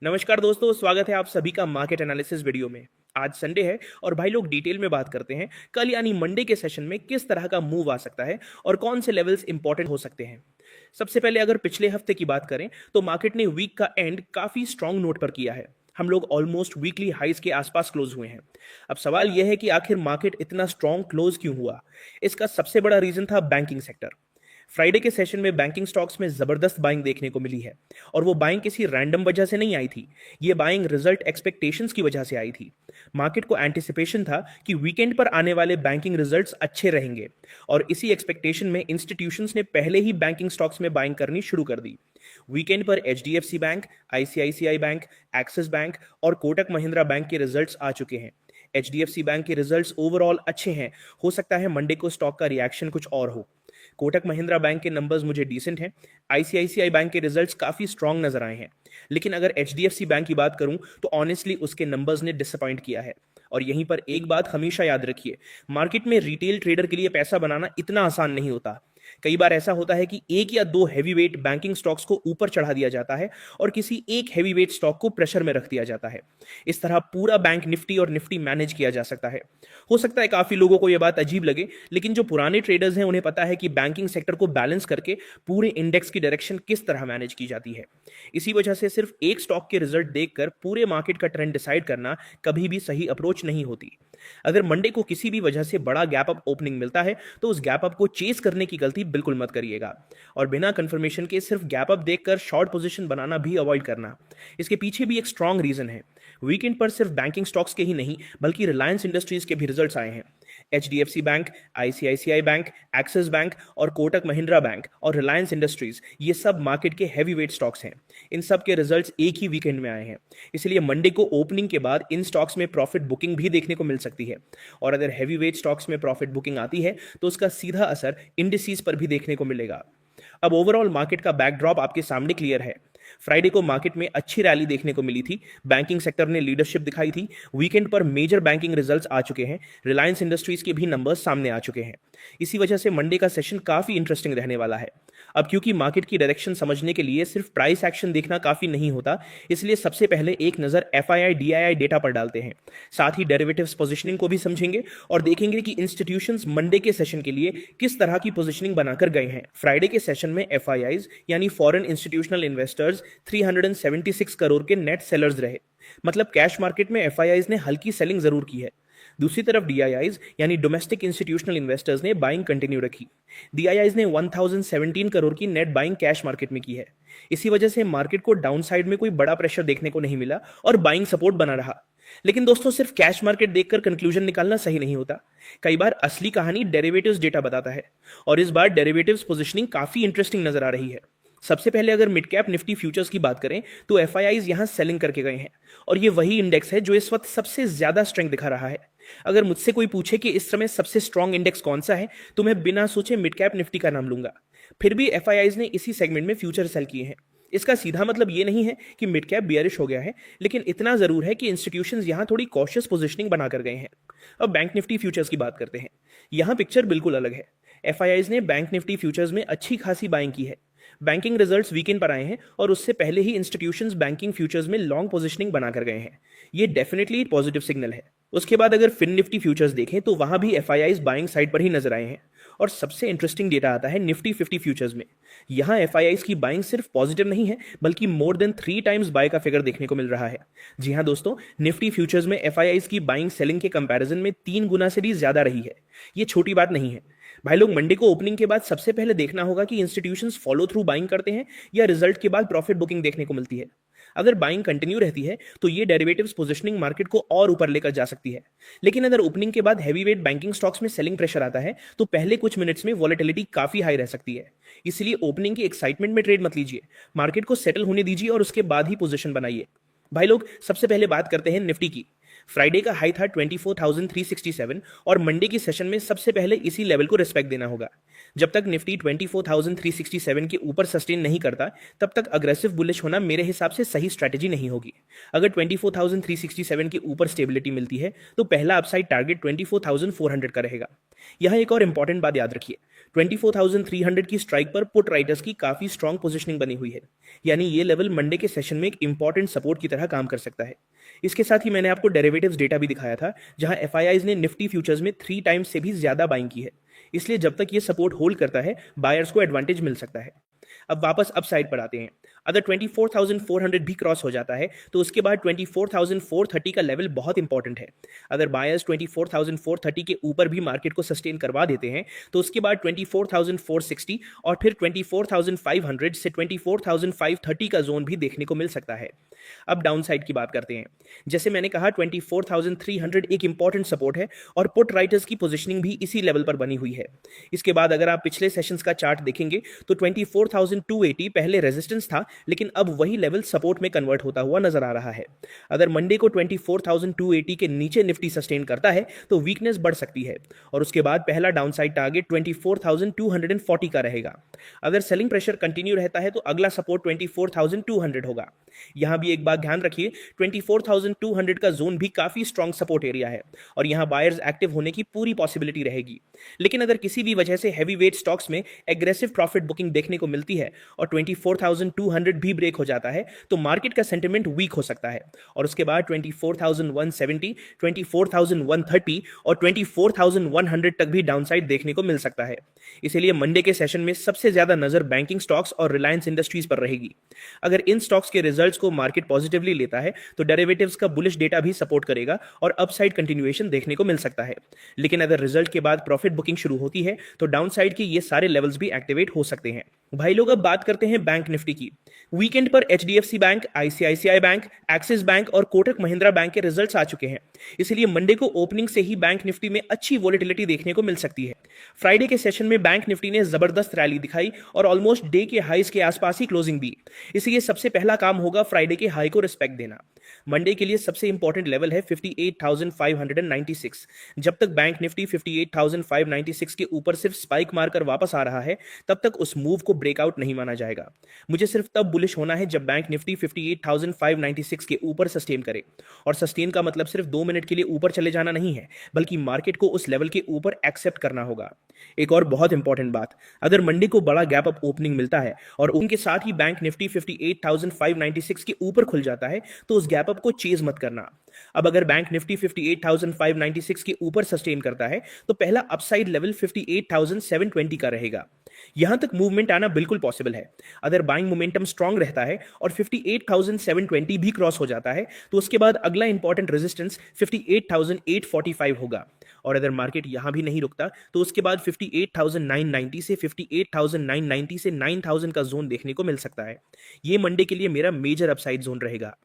नमस्कार दोस्तों, स्वागत है आप सभी का मार्केट एनालिसिस वीडियो में। आज संडे है और भाई लोग डिटेल में बात करते हैं कल यानी मंडे के सेशन में किस तरह का मूव आ सकता है और कौन से लेवल्स इंपॉर्टेंट हो सकते हैं। सबसे पहले अगर पिछले हफ्ते की बात करें तो मार्केट ने वीक का एंड काफी स्ट्रांग नोट पर किया है। हम लोग ऑलमोस्ट वीकली हाइस के आसपास क्लोज हुए हैं। अब सवाल यह है कि आखिर मार्केट इतना स्ट्रांग क्लोज क्यों हुआ। इसका सबसे बड़ा रीजन था बैंकिंग सेक्टर। फ्राइडे के सेशन में बैंकिंग स्टॉक्स में जबरदस्त बाइंग देखने को मिली है और वो बाइंग किसी रैंडम वजह से नहीं आई थी। ये बाइंग रिजल्ट एक्सपेक्टेशंस की वजह से आई थी। मार्केट को एंटिसिपेशन था कि वीकेंड पर आने वाले बैंकिंग रिजल्ट्स अच्छे रहेंगे और इसी एक्सपेक्टेशन में इंस्टीट्यूशंस ने पहले ही बैंकिंग स्टॉक्स में बाइंग करनी शुरू कर दी। वीकेंड पर HDFC bank, ICICI bank, axis bank और कोटक महिंद्रा बैंक के रिजल्ट्स आ चुके हैं। एचडीएफसी बैंक के रिजल्ट्स ओवरऑल अच्छे हैं। हो सकता है मंडे को स्टॉक का रिएक्शन कुछ और हो। कोटक महिंद्रा बैंक के नंबर्स मुझे डिसेंट हैं। आईसीआईसीआई बैंक के रिजल्ट्स काफी स्ट्रांग नजर आए हैं। लेकिन अगर एचडीएफसी बैंक की बात करूं तो ऑनेस्टली उसके नंबर्स ने डिसअपॉइंट किया है। और यहीं पर एक बात हमेशा याद रखिए, मार्केट में रिटेल ट्रेडर के लिए पैसा बनाना इतना आसान नहीं होता। कई बार ऐसा होता है कि एक या दो हैवीवेट बैंकिंग स्टॉक्स को ऊपर चढ़ा दिया जाता है और किसी एक हैवीवेट स्टॉक को प्रेशर में रख दिया जाता है। इस तरह पूरा बैंक निफ्टी और निफ्टी मैनेज किया जा सकता है। हो सकता है काफी लोगों को यह बात अजीब लगे, लेकिन जो पुराने ट्रेडर्स हैं उन्हें पता है कि बैंकिंग सेक्टर को बैलेंस करके पूरे इंडेक्स की डायरेक्शन किस तरह मैनेज की जाती है। इसी वजह से सिर्फ एक स्टॉक के रिजल्ट देखकर पूरे मार्केट का ट्रेंड डिसाइड करना कभी भी सही अप्रोच नहीं होती। अगर मंडे को किसी भी वजह से बड़ा गैप अप ओपनिंग मिलता है तो उस गैप अप को चेस करने की गलती बिल्कुल मत करिएगा और बिना कंफर्मेशन के सिर्फ गैप अप देखकर शॉर्ट पोजीशन बनाना भी अवॉइड करना। इसके पीछे भी एक स्ट्रांग रीजन है। वीकेंड पर सिर्फ बैंकिंग स्टॉक्स के ही नहीं बल्कि रिलायंस इंडस्ट्रीज के भी रिजल्ट्स आए हैं। HDFC bank, ICICI bank, axis bank और कोटक महिंद्रा बैंक और रिलायंस इंडस्ट्रीज ये सब मार्केट के हैवीवेट स्टॉक्स हैं। इन सब के रिजल्ट्स एक ही वीकेंड में आए हैं। इसलिए मंडे को ओपनिंग के बाद इन स्टॉक्स में प्रॉफिट बुकिंग भी देखने को मिल सकती है और अगर हैवीवेट स्टॉक्स में प्रॉफिट बुकिंग आती है तो उसका सीधा असर इंडिसेस पर भी देखने को मिलेगा। अब ओवरऑल मार्केट का बैकड्रॉप आपके सामने क्लियर है। फ्राइडे को मार्केट में अच्छी रैली देखने को मिली थी। बैंकिंग सेक्टर ने लीडरशिप दिखाई थी। वीकेंड पर मेजर बैंकिंग रिजल्ट्स आ चुके हैं। रिलायंस इंडस्ट्रीज के भी नंबर्स सामने आ चुके हैं। इसी वजह से मंडे का सेशन काफी इंटरेस्टिंग रहने वाला है। अब क्योंकि मार्केट की डायरेक्शन समझने के लिए सिर्फ प्राइस एक्शन देखना काफी नहीं होता, इसलिए सबसे पहले एक नजर एफआईआई डीआईआई डेटा पर डालते हैं। साथ ही डेरिवेटिव्स पोजीशनिंग को भी समझेंगे और देखेंगे कि इंस्टीट्यूशंस मंडे के सेशन के लिए किस तरह की पोजीशनिंग बनाकर गए हैं। फ्राइडे के सेशन में एफआईआईज यानी फॉरेन इंस्टीट्यूशनल इन्वेस्टर्स 376 करोड़ के नेट सेलर्स रहे। मतलब कैश मार्केट में एफआईआईज ने हल्की सेलिंग जरूर की है। दूसरी तरफ डीआईआईज यानी डोमेस्टिक इंस्टीट्यूशनल इन्वेस्टर्स ने बाइंग कंटिन्यू रखी। डीआईआईज ने 1017 करोड़ की नेट बाइंग कैश मार्केट में की है। इसी वजह से मार्केट को डाउन साइड में कोई बड़ा प्रेशर देखने को नहीं मिला और बाइंग सपोर्ट बना रहा। लेकिन दोस्तों, सिर्फ कैश मार्केट देखकर कंक्लूजन निकालना सही नहीं होता। कई बार असली कहानी डेरिवेटिव्स डेटा बताता है और इस बार डेरिवेटिव्स पोजीशनिंग काफी इंटरेस्टिंग नजर आ रही है। सबसे पहले अगर मिड कैप निफ्टी फ्यूचर्स की बात करें तो एफआईआईज यहां सेलिंग करके गए हैं और ये वही इंडेक्स है जो इस वक्त सबसे ज्यादा स्ट्रेंथ दिखा रहा है। अगर मुझसे कोई पूछे कि इस समय सबसे स्ट्रांग इंडेक्स कौन सा है तो मैं बिना सोचे मिड कैप निफ्टी का नाम लूंगा। फिर भी एफआईआईज ने इसी सेगमेंट में फ्यूचर सेल किए हैं। इसका सीधा मतलब ये नहीं है कि मिड कैप बियरिश हो गया है, लेकिन इतना जरूर है कि इंस्टीट्यूशंस यहां थोड़ी कॉशियस पोजीशनिंग बनाकर गए हैं। अब बैंक निफ्टी फ्यूचर्स की बात करते हैं। यहां पिक्चर बिल्कुल अलग है। एफआईआईज ने बैंक निफ्टी फ्यूचर्स में अच्छी खासी बाइंग की है। बैंकिंग रिजल्ट्स वीकेंड पर आए हैं और उससे पहले ही इंस्टीट्यूशंस बैंकिंग फ्यूचर्स में लॉन्ग पोजीशनिंग बनाकर गए हैं। ये डेफिनेटली पॉजिटिव सिग्नल है। उसके बाद अगर फिन निफ्टी फ्यूचर्स देखें तो वहां भी एफआईआईज बाइंग साइड पर ही नजर आए हैं। और सबसे इंटरेस्टिंग डेटा आता है निफ्टी 50 फ्यूचर्स में। यहां एफआईआईज की बाइंग सिर्फ पॉजिटिव नहीं है बल्कि मोर देन 3 टाइम्स बाय का फिगर देखने को मिल रहा है। जी हां दोस्तों, निफ्टी फ्यूचर्स में एफआईआईज की बाइंग सेलिंग के कंपैरिजन में 3 गुना से भी ज्यादा रही है। ये छोटी बात नहीं है। भाई लोग, मंडे को ओपनिंग के बाद सबसे पहले देखना होगा कि इंस्टीट्यूशंस फॉलो थ्रू बाइंग करते हैं या रिजल्ट के बाद प्रॉफिट बुकिंग देखने को मिलती है। अगर बाइंग कंटिन्यू रहती है तो ये डेरिवेटिव्स पोजीशनिंग मार्केट को और ऊपर लेकर जा सकती है। लेकिन अगर ओपनिंग के बाद हैवीवेट बैंकिंग स्टॉक्स में सेलिंग प्रेशर आता है तो पहले कुछ मिनट्स में वॉलेटिलिटी काफी हाई रह सकती है। इसलिए ओपनिंग की एक्साइटमेंट में ट्रेड मत लीजिए। मार्केट को सेटल होने दीजिए और उसके बाद ही पोजीशन बनाइए। भाई लोग, सबसे पहले बात करते हैं निफ्टी की। फ्राइडे का हाई था 24,367 और मंडे की सेशन में सबसे पहले इसी लेवल को रिस्पेक्ट देना होगा। जब तक निफ्टी 24,367 के ऊपर सस्टेन नहीं करता तब तक अग्रेसिव बुलिश होना मेरे हिसाब से सही स्ट्रैटेजी नहीं होगी। अगर 24,367 के ऊपर स्टेबिलिटी मिलती है तो पहला अपसाइड टारगेट 24,400 का रहेगा। यहां एक और इंपॉर्टेंट बात याद रखिए, 24,300 की स्ट्राइक पर पुट राइटर्स की काफी स्ट्रांग पोजीशनिंग बनी हुई है, यानी ये लेवल मंडे के सेशन में एक इंपॉर्टेंट सपोर्ट की तरह काम कर सकता है। इसके साथ ही मैंने आपको डेरिवेटिव्स डेटा भी दिखाया था, जहां एफआईआईज ने निफ्टी फ्यूचर्स में 3 टाइम्स से भी ज्यादा बाइंग की है। इसलिए जब तक ये सपोर्ट होल्ड करता है, बायर्स को एडवांटेज मिल सकता है। अब वापस अपसाइड पर आते हैं। अगर 24,400 भी क्रॉस हो जाता है तो उसके बाद 24,430 का लेवल बहुत इंपॉर्टेंट है। अगर बायर्स 24,430 के ऊपर भी मार्केट को सस्टेन करवा देते हैं तो उसके बाद 24,460 और फिर 24,500 से 24,530 का जोन भी देखने को मिल सकता है। अब डाउन साइड की बात करते हैं। जैसे मैंने कहा 24,300 एक इंपॉर्टेंट सपोर्ट है और पुट राइटर्स की पोजीशनिंग भी इसी लेवल पर बनी हुई है। इसके बाद अगर आप पिछले सेशंस का चार्ट देखेंगे तो 24,280 पहले रेजिस्टेंस था, लेकिन अब वही लेवल सपोर्ट में कन्वर्ट होता हुआ नजर आ रहा है। अगर मंडे को 24,280 के नीचे निफ्टी सस्टेन करता है तो वीकनेस बढ़ सकती है और उसके बाद पहला डाउनसाइड टारगेट 24,240 का रहेगा। अगर सेलिंग प्रेशर कंटिन्यू रहता है तो अगला सपोर्ट 24,200 होगा। यहां भी एक बात ध्यान रखिए, 24,200 का जोन भी काफी स्ट्रॉन्ग सपोर्ट एरिया है और यहां बायर्स एक्टिव होने की पूरी पॉसिबिलिटी रहेगी। लेकिन अगर किसी भी वजह से हैवी वेट स्टॉक्स में एग्रेसिव प्रॉफिट बुकिंग देखने को मिलती है और 24,200 भी ब्रेक हो जाता है तो मार्केट का सेंटिमेंट वीक हो सकता है और उसके बाद 24,170, 24,130 और 24,100 तक भी डाउनसाइड देखने को मिल सकता है। इसीलिए मंडे के सेशन में सबसे ज्यादा नजर बैंकिंग स्टॉक्स और रिलायंस इंडस्ट्रीज पर रहेगी। अगर इन स्टॉक्स के रिजल्ट्स को मार्केट पॉजिटिवली लेता है तो डेरिवेटिव्स का बुलिश डेटा भी सपोर्ट करेगा और अपसाइड कंटिन्यूएशन देखने को मिल सकता है। लेकिन अगर रिजल्ट के बाद प्रॉफिट बुकिंग शुरू होती है तो डाउनसाइड के ये सारे लेवल्स भी एक्टिवेट हो सकते हैं। भाई लोग, अब बात करते हैं बैंक निफ्टी की। वीकेंड पर HDFC bank, ICICI bank, axis bank और कोटक महिंद्रा बैंक के रिजल्ट्स आ चुके हैं। इसलिए मंडे को ओपनिंग से ही बैंक निफ्टी में अच्छी वोलेटिलिटी देखने को मिल सकती है। फ्राइडे के सेशन में बैंक निफ्टी ने जबरदस्त रैली दिखाई और ऑलमोस्ट डे के हाईज के आसपास ही क्लोजिंग दी। इसलिए सबसे पहला काम होगा फ्राइडे के हाई को रिस्पेक्ट देना। मंडे के लिए सबसे इंपॉर्टेंट लेवल है 58,596। जब तक बैंक निफ्टी 58,596 के ऊपर सिर्फ स्पाइक मारकर वापस आ रहा है तब तक उस मूव को ब्रेकआउट नहीं माना जाएगा। मुझे सिर्फ तब बुलिश होना है जब बैंक निफ्टी 58,596 के ऊपर सस्टेन करे, और सस्टेन का मतलब सिर्फ 2 मिनट के लिए ऊपर चले जाना नहीं है, बल्कि मार्केट को उस लेवल के ऊपर एक्सेप्ट करना होगा। एक और बहुत इंपॉर्टेंट बात, अगर मंडे को बड़ा गैप अप ओपनिंग मिलता है और उनके साथ ही बैंक निफ्टी 58,596 के ऊपर खुल जाता है तो उस गैप अप को चेज मत करना। अब अगर बैंक निफ्टी 58,596 के ऊपर सस्टेन करता है तो पहला अपसाइड लेवल 58,720 का रहेगा। यहां तक मूवमेंट आना बिल्कुल पॉसिबल है। अगर बाइंग मोमेंटम स्ट्रांग रहता है और 58,720 भी क्रॉस हो जाता है तो उसके बाद अगला इंपॉर्टेंट रेजिस्टेंस 58,845 होगा। और अगर मार्केट यहां भी नहीं रुकता तो उसके बाद 58,990 से 58,990 से 9,000 का जोन देखने को मिल सकता है। यह मंडे के लिए मेरा मेजर अपसाइड जोन रहेगा।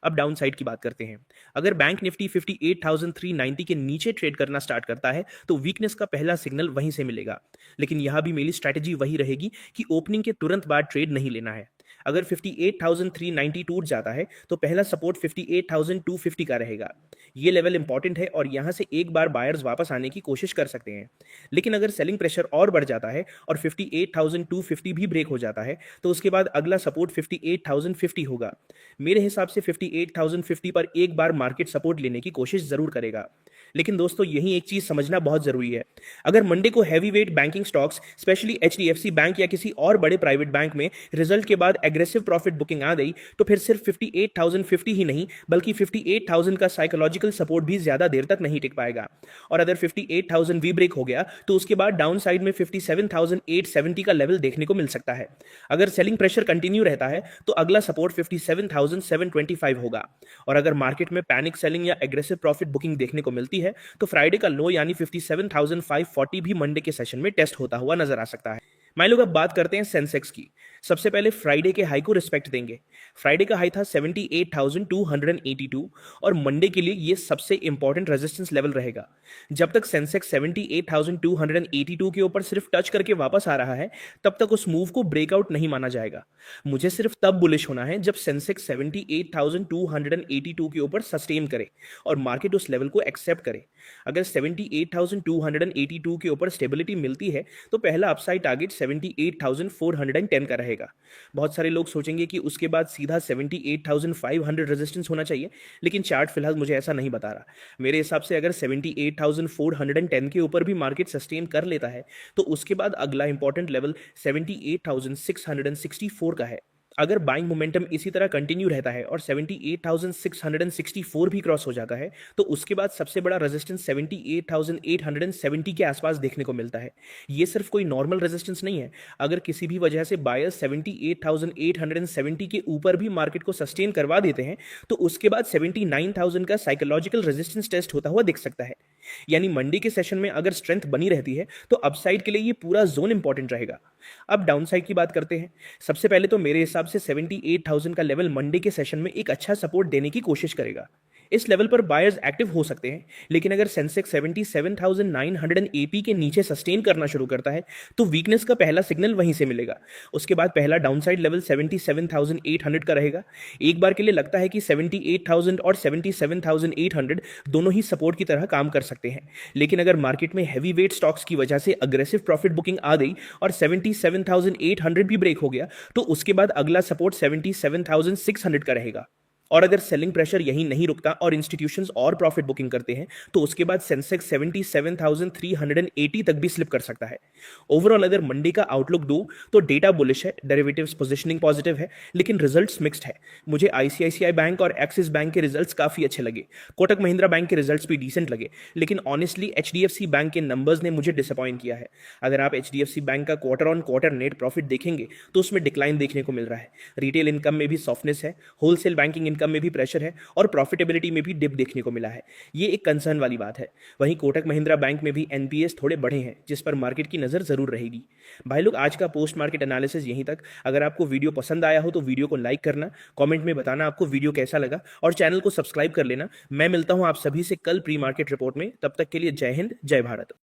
अब डाउन साइड की बात करते हैं। अगर बैंक निफ्टी 58,390 के नीचे ट्रेड करना स्टार्ट करता है तो वीकनेस का पहला सिग्नल वहीं से मिलेगा। लेकिन यहां भी मेरी स्ट्रैटेजी वही रहेगी कि ओपनिंग के तुरंत बाद ट्रेड नहीं लेना है। अगर 58,390 टूट जाता है तो पहला सपोर्ट 58,250 का रहेगा। ये लेवल इंपॉर्टेंट है और यहां से एक बार बायर्स वापस आने की कोशिश कर सकते हैं। लेकिन अगर सेलिंग प्रेशर और बढ़ जाता है और 58,250 भी ब्रेक हो जाता है तो उसके बाद अगला सपोर्ट 58,050 होगा। मेरे हिसाब से 58,050 पर एक बार मार्केट सपोर्ट लेने की कोशिश जरूर करेगा। लेकिन दोस्तों, यही एक चीज समझना बहुत जरूरी है। अगर मंडे को heavy weight banking stocks, specially HDFC bank या किसी और बड़े प्राइवेट बैंक में रिजल्ट के बाद एग्रेसिव प्रॉफिट बुकिंग आ गई तो फिर सिर्फ 58,050 ही नहीं बल्कि 58,000 का साइकोलॉजिकल सपोर्ट भी ज्यादा देर तक नहीं टिक पाएगा। और अगर 58,000 भी ब्रेक हो गया तो उसके बाद डाउन साइड में 57,870 का लेवल देखने को मिल सकता है। अगर सेलिंग प्रेशर कंटिन्यू रहता है तो अगला सपोर्ट 57,725 होगा। और अगर मार्केट में पैनिक सेलिंग या एग्रेसिव प्रॉफिट बुकिंग देखने को मिलती है तो फ्राइडे का लो यानी 57,540 भी मंडे के सेशन में टेस्ट होता हुआ नजर आ सकता है। मैं लोग अब बात करते हैं सेंसेक्स की। सबसे पहले फ्राइडे के हाई को रिस्पेक्ट देंगे। फ्राइडे का हाई था 78,282 और मंडे के लिए ये सबसे इंपॉर्टेंट रेजिस्टेंस लेवल रहेगा। जब तक सेंसेक्स 78,282 के ऊपर सिर्फ टच करके वापस आ रहा है तब तक उस मूव को ब्रेकआउट नहीं माना जाएगा। मुझे सिर्फ तब बुलिश होना है जब सेंसेक्स 78,282 के ऊपर सस्टेन करे और मार्केट उस लेवल को एक्सेप्ट करे। अगर 78,282 के ऊपर स्टेबिलिटी मिलती है तो पहला अपसाइड टारगेट 78,410 का रहेगा। बढ़ेगा। बहुत सारे लोग सोचेंगे कि उसके बाद सीधा 78,500 रेजिस्टेंस होना चाहिए, लेकिन चार्ट फिलहाल मुझे ऐसा नहीं बता रहा। मेरे हिसाब से अगर 78,410 के ऊपर भी मार्केट सस्टेन कर लेता है तो उसके बाद अगला इंपॉर्टेंट लेवल 78,664 का है। अगर बाइंग मोमेंटम इसी तरह कंटिन्यू रहता है और 78,664 भी क्रॉस हो जाता है तो उसके बाद सबसे बड़ा रेजिस्टेंस 78,870 के आसपास देखने को मिलता है। ये सिर्फ कोई नॉर्मल रेजिस्टेंस नहीं है। अगर किसी भी वजह से बायर्स 78,870 के ऊपर भी मार्केट को सस्टेन करवा देते हैं तो उसके बाद 79,000 का साइकोलॉजिकल रेजिस्टेंस टेस्ट होता हुआ दिख सकता है। यानी मंडे के सेशन में अगर स्ट्रेंथ बनी रहती है तो अपसाइड के लिए ये पूरा जोन इंपॉर्टेंट रहेगा। अब डाउनसाइड की बात करते हैं। सबसे पहले तो मेरे हिसाब से 78,000 का लेवल मंडे के सेशन में एक अच्छा सपोर्ट देने की कोशिश करेगा। इस लेवल पर बायर्स एक्टिव हो सकते हैं, लेकिन अगर सेंसेक्स 77,900 एपी के नीचे सस्टेन करना शुरू करता है तो वीकनेस का पहला सिग्नल वहीं से मिलेगा। उसके बाद पहला डाउनसाइड लेवल 77,800 का रहेगा। एक बार के लिए लगता है कि 78,000 और 77,800 दोनों ही सपोर्ट की तरह काम कर सकते हैं, लेकिन अगर मार्केट में हैवी वेट स्टॉक्स की वजह से अग्रेसिव प्रॉफिट बुकिंग आ गई और 77,800 भी ब्रेक हो गया तो उसके बाद अगला सपोर्ट 77,600 का रहेगा। और अगर सेलिंग प्रेशर यहीं नहीं रुकता और इंस्टीट्यूशंस और प्रॉफिट बुकिंग करते हैं तो उसके बाद सेंसेक्स 77,380 तक भी स्लिप कर सकता है। ओवरऑल अगर मंडे का आउटलुक दो तो डेटा बुलिश है, डेरिवेटिव्स पोजीशनिंग पॉजिटिव है, लेकिन रिजल्ट्स मिक्स्ड है। मुझे आईसीआईसीआई बैंक और एक्सिस बैंक के रिजल्ट्स काफी अच्छे लगे। कोटक महिंद्रा बैंक के रिजल्ट्स भी डिसेंट लगे, लेकिन ऑनेस्टली एचडीएफसी बैंक के नंबर्स ने मुझे डिसअपॉइंट किया है। अगर आप एचडीएफसी बैंक का quarter on quarter net profit देखेंगे तो उसमें डिक्लाइन देखने को मिल रहा है। रिटेल इनकम में भी सॉफ्टनेस है, होलसेल बैंकिंग इनकम में भी प्रेशर है और प्रॉफिटेबिलिटी में भी डिप देखने को मिला है। ये एक कंसर्न वाली बात है। वहीं कोटक महिंद्रा बैंक में भी एनपीएस थोड़े बढ़े हैं, जिस पर मार्केट की नजर जरूर रहेगी। भाई लोग, आज का पोस्ट मार्केट एनालिसिस यहीं तक। अगर आपको वीडियो पसंद आया हो तो वीडियो को लाइक करना, कमेंट में बताना आपको वीडियो कैसा लगा और चैनल को सब्सक्राइब कर लेना। मैं मिलता हूं आप सभी से कल प्री मार्केट रिपोर्ट में। तब तक के लिए जय हिंद, जय भारत।